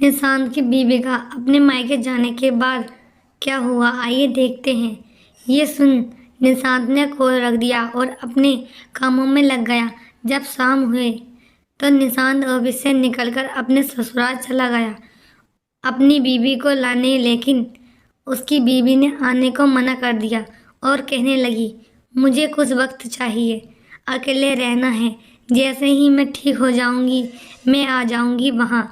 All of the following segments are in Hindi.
निशांत की बीवी का अपने मायके जाने के बाद क्या हुआ, आइए देखते हैं। ये सुन निशांत ने कॉल रख दिया और अपने कामों में लग गया। जब शाम हुए तो निशांत ऑफिस से निकलकर अपने ससुराल चला गया अपनी बीवी को लाने, लेकिन उसकी बीवी ने आने को मना कर दिया और कहने लगी, मुझे कुछ वक्त चाहिए, अकेले रहना है। जैसे ही मैं ठीक हो जाऊंगी मैं आ जाऊंगी वहाँ,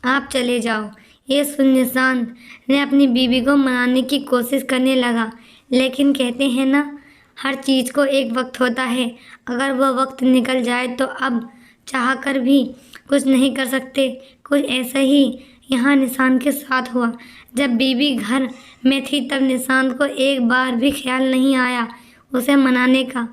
आप चले जाओ। ये सुन निशांत ने अपनी बीवी को मनाने की कोशिश करने लगा, लेकिन कहते हैं ना, हर चीज़ को एक वक्त होता है। अगर वह वक्त निकल जाए तो अब चाह कर भी कुछ नहीं कर सकते। कुछ ऐसा ही यहाँ निशांत के साथ हुआ। जब बीवी घर में थी तब निशांत को एक बार भी ख्याल नहीं आया उसे मनाने का,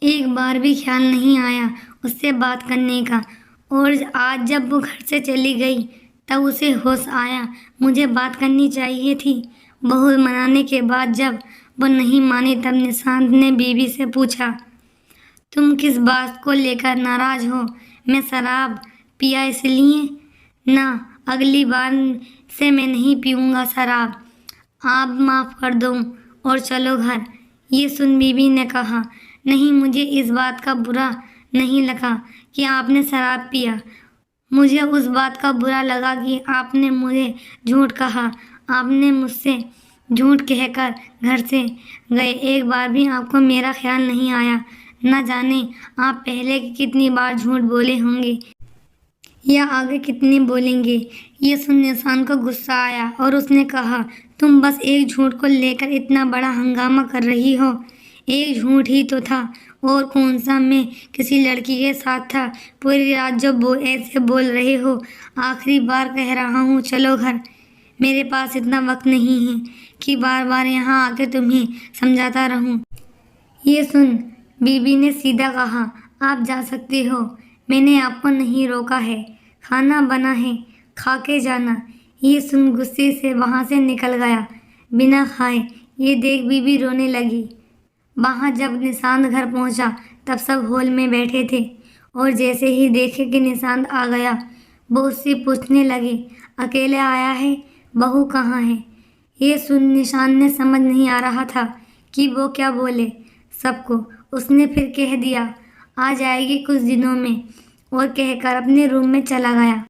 एक बार भी ख्याल नहीं आया उससे बात करने का। और आज जब वो घर से चली गई तब उसे होश आया, मुझे बात करनी चाहिए थी। बहुत मनाने के बाद जब वो नहीं मानी तब निशांत ने बीवी से पूछा, तुम किस बात को लेकर नाराज हो? मैं शराब पिया इसलिए? ना, अगली बार से मैं नहीं पीऊँगा शराब। आप माफ़ कर दो और चलो घर। ये सुन बीवी ने कहा, नहीं, मुझे इस बात का बुरा नहीं लगा कि आपने शराब पिया। मुझे उस बात का बुरा लगा कि आपने मुझे झूठ कहा। आपने मुझसे झूठ कहकर घर से गए। एक बार भी आपको मेरा ख्याल नहीं आया। न जाने आप पहले कितनी बार झूठ बोले होंगे या आगे कितनी बोलेंगे। ये सुन निशांत को गुस्सा आया और उसने कहा, तुम बस एक झूठ को लेकर इतना बड़ा हंगामा कर रही हो। एक झूठ ही तो था, और कौन सा? मैं किसी लड़की के साथ था। पूरी रात जो ऐसे बोल रहे हो। आखिरी बार कह रहा हूँ, चलो घर। मेरे पास इतना वक्त नहीं है कि बार बार यहाँ आके तुम्हें समझाता रहूँ। ये सुन बीबी ने सीधा कहा, आप जा सकते हो, मैंने आपको नहीं रोका है। खाना बना है, खा के जाना। ये सुन गुस्से से वहाँ से निकल गया बिना खाए। ये देख बीबी रोने लगी। वहाँ जब निशांत घर पहुँचा तब सब हॉल में बैठे थे और जैसे ही देखे कि निशांत आ गया वो उससे पूछने लगे, अकेले आया है? बहू कहाँ है? ये सुन निशांत ने समझ नहीं आ रहा था कि वो क्या बोले सबको। उसने फिर कह दिया, आ जाएगी कुछ दिनों में, और कहकर अपने रूम में चला गया।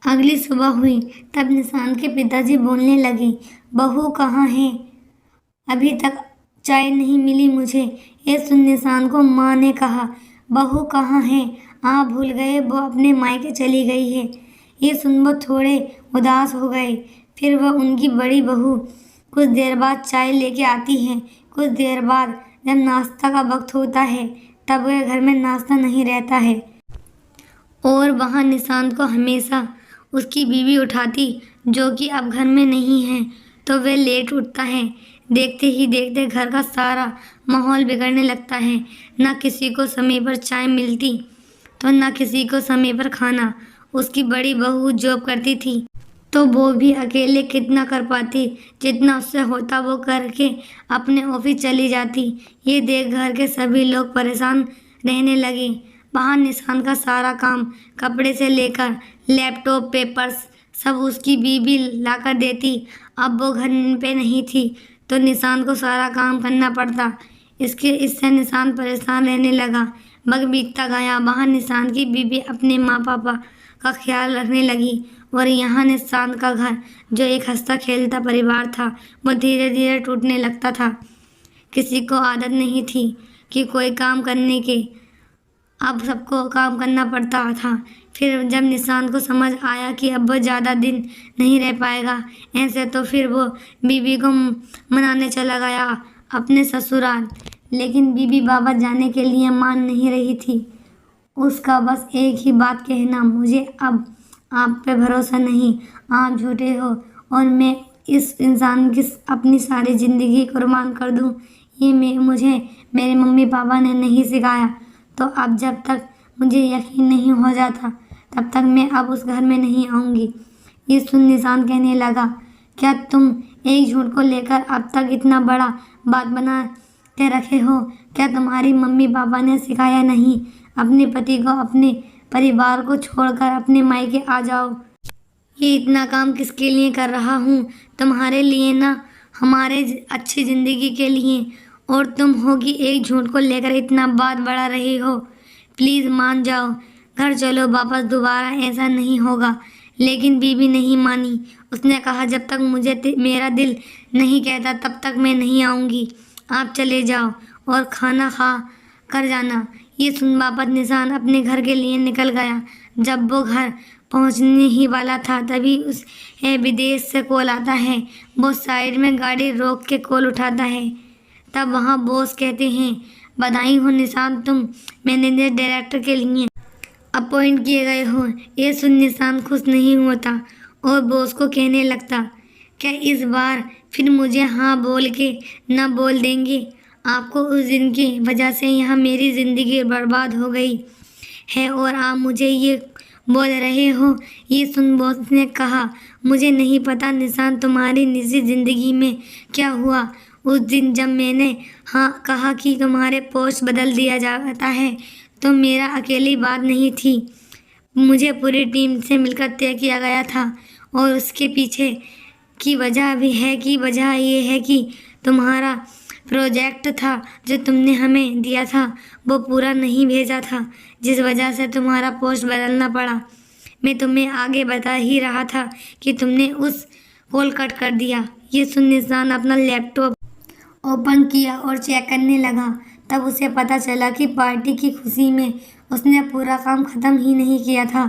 अगली सुबह हुई तब निशांत के पिताजी बोलने लगे, बहू कहाँ है? अभी तक चाय नहीं मिली मुझे। ये सुन निशांत को माँ ने कहा, बहू कहाँ है? आप भूल गए, वो अपने मायके चली गई है। ये सुन वो थोड़े उदास हो गए। फिर वह उनकी बड़ी बहू कुछ देर बाद चाय लेके आती है। कुछ देर बाद जब नाश्ता का वक्त होता है तब वह घर में नाश्ता नहीं रहता है और वहाँ निशांत को हमेशा उसकी बीवी उठाती, जो कि अब घर में नहीं है, तो वह लेट उठता है। देखते ही देखते घर का सारा माहौल बिगड़ने लगता है। ना किसी को समय पर चाय मिलती तो ना किसी को समय पर खाना। उसकी बड़ी बहू जॉब करती थी तो वो भी अकेले कितना कर पाती, जितना उससे होता वो करके अपने ऑफिस चली जाती। ये देख घर के सभी लोग परेशान रहने लगे। वहाँ निशांत का सारा काम, कपड़े से लेकर लैपटॉप, पेपर्स सब उसकी बीवी लाकर देती। अब वो घर पे नहीं थी तो निशांत को सारा काम करना पड़ता। इससे निशांत परेशान रहने लगा। वक्त बीतता गया। वहाँ निशांत की बीवी अपने माँ पापा का ख्याल रखने लगी और यहाँ निशांत का घर, जो एक हंसता खेलता परिवार था, वो धीरे धीरे टूटने लगता था। किसी को आदत नहीं थी कि कोई काम करने के, अब सबको काम करना पड़ता था। फिर जब निशांत को समझ आया कि अब वो ज़्यादा दिन नहीं रह पाएगा ऐसे, तो फिर वो बीवी को मनाने चला गया अपने ससुराल। लेकिन बीवी बाबा जाने के लिए मान नहीं रही थी। उसका बस एक ही बात कहना, मुझे अब आप पे भरोसा नहीं, आप झूठे हो और मैं इस इंसान की अपनी सारी ज़िंदगी कुर्बान कर दूं, ये मुझे मेरे मम्मी पापा ने नहीं सिखाया। तो अब जब तक मुझे यकीन नहीं हो जाता तब तक मैं अब उस घर में नहीं आऊँगी। ये सुन निशांत कहने लगा, क्या तुम एक झूठ को लेकर अब तक इतना बड़ा बात बना के रखे हो? क्या तुम्हारी मम्मी पापा ने सिखाया नहीं, अपने पति को, अपने परिवार को छोड़कर अपने मायके आ जाओ? ये इतना काम किसके लिए कर रहा हूँ? तुम्हारे लिए ना, हमारे अच्छी ज़िंदगी के लिए। और तुम होगी एक झूठ को लेकर इतना बात बढ़ा रही हो। प्लीज़ मान जाओ, घर चलो वापस, दोबारा ऐसा नहीं होगा। लेकिन बीबी नहीं मानी। उसने कहा जब तक मेरा दिल नहीं कहता तब तक मैं नहीं आऊँगी। आप चले जाओ और खाना खा कर जाना। ये सुन वापस निशान अपने घर के लिए निकल गया। जब वो घर पहुंचने ही वाला था तभी उसे विदेश से कॉल आता है। वो साइड में गाड़ी रोक के कॉल उठाता है। तब वहाँ बॉस कहते हैं, बधाई हो निशान, तुम मैनेजर डायरेक्टर के लिए अपॉइंट किए गए हो। ये सुन निशान खुश नहीं होता और बॉस को कहने लगता, क्या इस बार फिर मुझे हाँ बोल के न बोल देंगे? आपको उस दिन की वजह से यहाँ मेरी ज़िंदगी बर्बाद हो गई है और आप मुझे ये बोल रहे हो। ये सुन बॉस ने कहा, मुझे नहीं पता निशान तुम्हारी निजी ज़िंदगी में क्या हुआ। उस दिन जब मैंने हाँ कहा कि तुम्हारे पोस्ट बदल दिया जाता है तो मेरा अकेली बात नहीं थी, मुझे पूरी टीम से मिलकर तय किया गया था। और उसके पीछे की वजह भी है कि वजह ये है कि तुम्हारा प्रोजेक्ट था जो तुमने हमें दिया था वो पूरा नहीं भेजा था, जिस वजह से तुम्हारा पोस्ट बदलना पड़ा। मैं तुम्हें आगे बता ही रहा था कि तुमने उस कॉल कट कर दिया। ये सुन निशान अपना लैपटॉप ओपन किया और चेक करने लगा। तब उसे पता चला कि पार्टी की खुशी में उसने पूरा काम ख़त्म ही नहीं किया था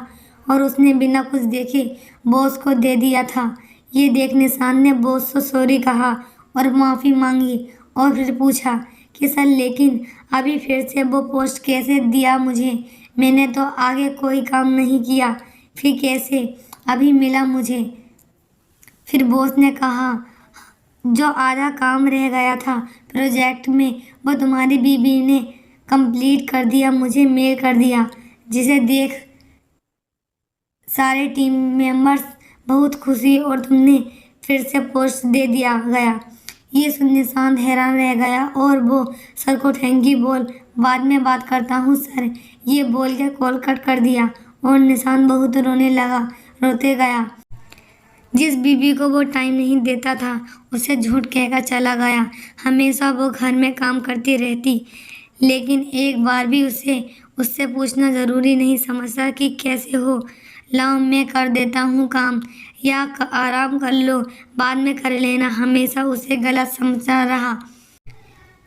और उसने बिना कुछ देखे बॉस को दे दिया था। ये देख निशान ने बॉस से सॉरी कहा और माफ़ी मांगी और फिर पूछा कि सर लेकिन अभी फिर से वो पोस्ट कैसे दिया मुझे? मैंने तो आगे कोई काम नहीं किया, फिर कैसे अभी मिला मुझे? फिर बॉस ने कहा, जो आधा काम रह गया था प्रोजेक्ट में वो तुम्हारी बीबी ने कंप्लीट कर दिया, मुझे मेल कर दिया, जिसे देख सारे टीम मेंबर्स बहुत खुशी और तुमने फिर से पोस्ट दे दिया गया। ये सुन निशान हैरान रह गया और वो सर को थैंक यू बोल बाद में बात करता हूँ सर, ये बोल के कॉल कट कर दिया और निशान बहुत रोने लगा, रोते गया। जिस बीबी को वो टाइम नहीं देता था उसे झूठ कहकर चला गया। हमेशा वो घर में काम करती रहती, लेकिन एक बार भी उससे पूछना ज़रूरी नहीं समझता कि कैसे हो। लाओ मैं कर देता हूँ काम, या आराम कर लो, बाद में कर लेना, हमेशा उसे गलत समझता रहा।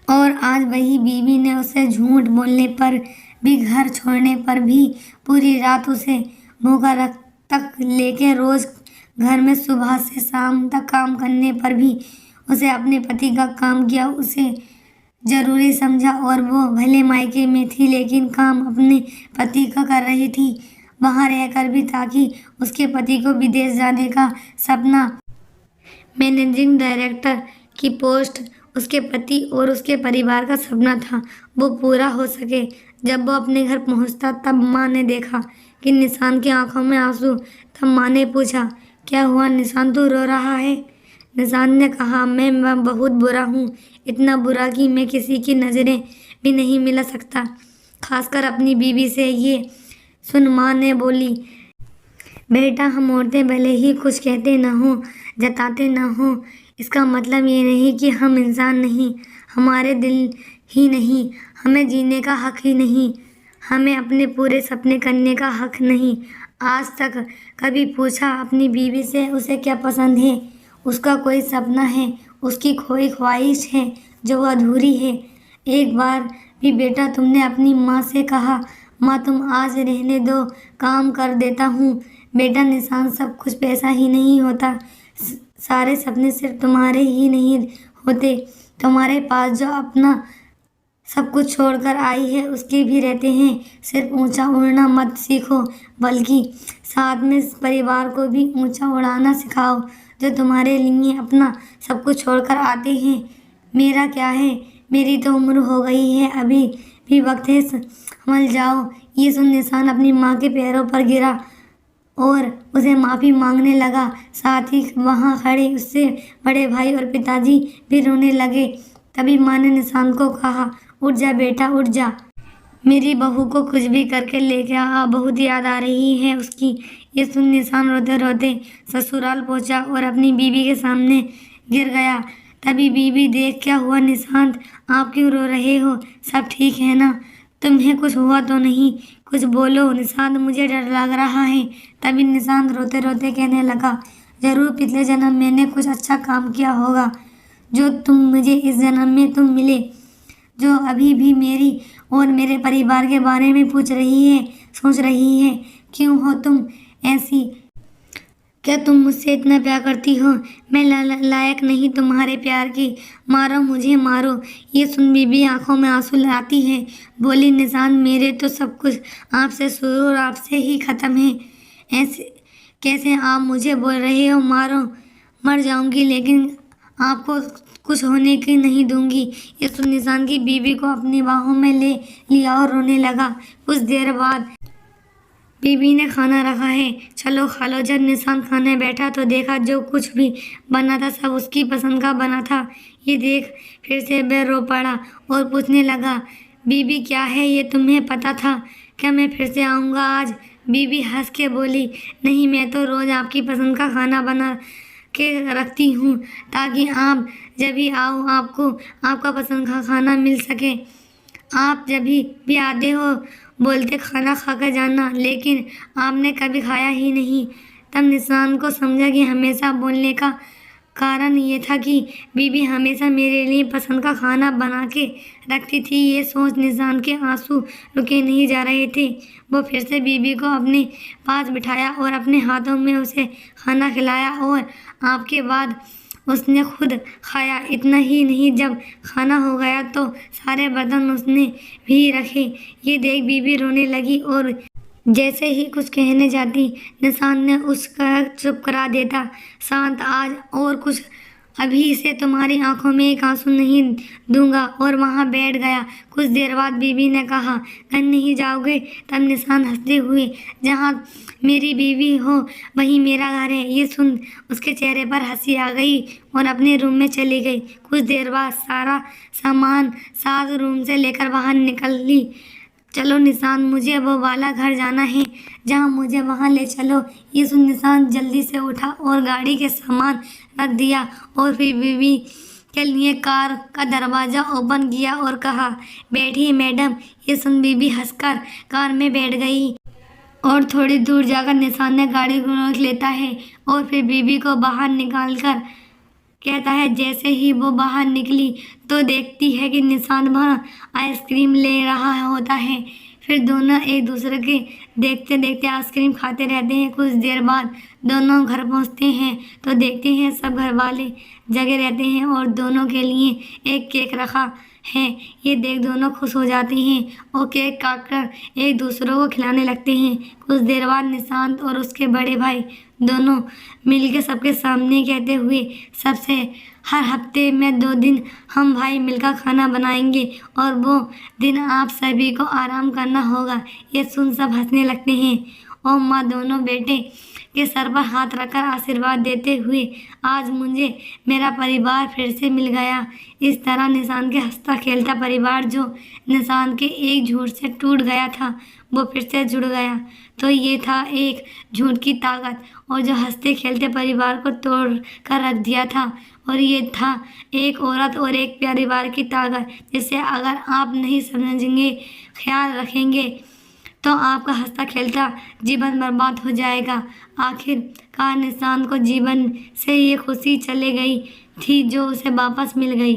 और आज वही बीवी ने उसे झूठ बोलने पर भी, घर छोड़ने पर भी, पूरी रात उसे भूखा रख तक लेके रोज़ घर में सुबह से शाम तक काम करने पर भी उसे अपने पति का काम किया उसे ज़रूरी समझा। और वो भले मायके में थी लेकिन काम अपने पति का कर रही थी वहाँ रहकर भी, ताकि उसके पति को विदेश जाने का सपना, मैनेजिंग डायरेक्टर की पोस्ट उसके पति और उसके परिवार का सपना था, वो पूरा हो सके। जब वो अपने घर पहुंचता तब माँ ने देखा कि निशान की आंखों में आंसू। तब माँ ने पूछा, क्या हुआ निशान, तू रो रहा है? निशान ने कहा, मैं बहुत बुरा हूँ, इतना बुरा कि मैं किसी की नज़रें भी नहीं मिला सकता, खासकर अपनी बीवी से। ये सुन माँ ने बोली, बेटा हम औरतें भले ही कुछ कहते ना हो, जताते ना हो, इसका मतलब ये नहीं कि हम इंसान नहीं, हमारे दिल ही नहीं, हमें जीने का हक ही नहीं, हमें अपने पूरे सपने करने का हक नहीं। आज तक कभी पूछा अपनी बीवी से उसे क्या पसंद है? उसका कोई सपना है, उसकी कोई ख्वाहिश है जो अधूरी है? एक बार भी बेटा तुमने अपनी माँ से कहा, माँ तुम आज रहने दो, काम कर देता हूँ? बेटा निशान, सब कुछ पैसा ही नहीं होता, सारे सपने सिर्फ तुम्हारे ही नहीं होते, तुम्हारे पास जो अपना सब कुछ छोड़कर आई है उसके भी रहते हैं। सिर्फ ऊंचा उड़ना मत सीखो, बल्कि साथ में परिवार को भी ऊंचा उड़ाना सिखाओ, जो तुम्हारे लिए अपना सब कुछ छोड़कर आते हैं। मेरा क्या है, मेरी तो उम्र हो गई है, अभी भी वक्त है, संभल जाओ। ये सुन निशान अपनी माँ के पैरों पर गिरा और उसे माफ़ी मांगने लगा। साथ ही वहाँ खड़े उससे बड़े भाई और पिताजी भी रोने लगे। तभी माँ ने निशान को कहा, उठ जा बेटा, उठ जा, मेरी बहू को कुछ भी करके लेके आ, बहुत याद आ रही है उसकी। ये सुन निशान रोते रोते ससुराल पहुंचा और अपनी बीवी के सामने गिर गया। तभी बीवी देख, क्या हुआ निशांत, आप क्यों रो रहे हो, सब ठीक है ना, तुम्हें कुछ हुआ तो नहीं, कुछ बोलो निशांत, मुझे डर लग रहा है। तभी निशांत रोते रोते कहने लगा, जरूर पिछले जन्म मैंने कुछ अच्छा काम किया होगा जो तुम मुझे इस जन्म में तुम मिले, जो अभी भी मेरी और मेरे परिवार के बारे में पूछ रही है, सोच रही है, क्यों हो तुम ऐसी, क्या तुम मुझसे इतना प्यार करती हो, मैं लायक नहीं तुम्हारे प्यार की, मारो मुझे मारो। ये सुन बीबी आंखों में आंसू लाती है, बोली निशांत, मेरे तो सब कुछ आपसे शुरू और आपसे ही ख़त्म है, ऐसे कैसे आप मुझे बोल रहे हो, मारो, मर जाऊंगी लेकिन आपको कुछ होने की नहीं दूंगी। ये सुन निशांत की बीवी को अपनी बाहों में ले लिया और रोने लगा। कुछ देर बाद बीबी ने खाना रखा है, चलो खा लो। जब निशांत खाने बैठा तो देखा जो कुछ भी बना था सब उसकी पसंद का बना था। ये देख फिर से वह रो पड़ा और पूछने लगा, बीबी क्या है ये, तुम्हें पता था क्या मैं फिर से आऊँगा आज? बीबी हंस के बोली, नहीं, मैं तो रोज़ आपकी पसंद का खाना बना के रखती हूँ ताकि आप जब भी आओ आपको आपका पसंद का खाना मिल सके। आप जब भी आते हो बोलते खाना खा कर जाना, लेकिन आपने कभी खाया ही नहीं। तब निशांत को समझा कि हमेशा बोलने का कारण ये था कि बीबी हमेशा मेरे लिए पसंद का खाना बना के रखती थी। ये सोच निशांत के आंसू रुके नहीं जा रहे थे। वो फिर से बीबी को अपने पास बिठाया और अपने हाथों में उसे खाना खिलाया और आपके बाद उसने खुद खाया। इतना ही नहीं, जब खाना हो गया तो सारे बर्तन उसने भी रखे। ये देख बीबी रोने लगी और जैसे ही कुछ कहने जाती निशांत ने उसका चुप करा देता। शांत, आज और कुछ अभी से तुम्हारी आंखों में एक आंसू नहीं दूंगा, और वहां बैठ गया। कुछ देर बाद बीबी ने कहा, घर नहीं जाओगे? तब निशांत हंसते हुए, जहां मेरी बीवी हो वहीं मेरा घर है। ये सुन उसके चेहरे पर हंसी आ गई और अपने रूम में चली गई। कुछ देर बाद सारा सामान सास रूम से लेकर बाहर निकल ली। चलो निशांत, मुझे वो वाला घर जाना है, जहाँ मुझे वहाँ ले चलो। ये सुन निशांत जल्दी से उठा और गाड़ी के सामान रख दिया और फिर बीवी के लिए कार का दरवाज़ा ओपन किया और कहा, बैठिए मैडम। ये सुन बीवी हंसकर कार में बैठ गई और थोड़ी दूर जाकर निशांत ने गाड़ी को रोक लेता है और फिर बीवी को बाहर निकालकर कहता है। जैसे ही वो बाहर निकली तो देखती है कि निशांत वहाँ आइसक्रीम ले रहा होता है। फिर दोनों एक दूसरे के देखते देखते आइसक्रीम खाते रहते हैं। कुछ देर बाद दोनों घर पहुँचते हैं तो देखते हैं सब घर वाले जगे रहते हैं और दोनों के लिए एक केक रखा है। ये देख दोनों खुश हो जाते हैं और केक काटकर एक दूसरे को खिलाने लगते हैं। कुछ देर बाद निशांत और उसके बड़े भाई दोनों मिलकर सबके सामने कहते हुए, सबसे हर हफ्ते में 2 दिन हम भाई मिलकर खाना बनाएंगे और वो दिन आप सभी को आराम करना होगा। ये सुन सब हंसने लगते हैं और माँ दोनों बेटे के सर पर हाथ रखकर आशीर्वाद देते हुए, आज मुझे मेरा परिवार फिर से मिल गया। इस तरह निशांत के हंसता खेलता परिवार जो निशांत के एक झूठ से टूट गया था वो फिर से जुड़ गया। तो ये था एक झूठ की ताकत और जो हंसते खेलते परिवार को तोड़ कर रख दिया था। और ये था एक औरत और एक परिवार की ताकत, जिसे अगर आप नहीं समझेंगे, ख्याल रखेंगे तो आपका हंसता खेलता जीवन बर्बाद हो जाएगा। आखिरकार निशांत को जीवन से ये खुशी चली गई थी जो उसे वापस मिल गई।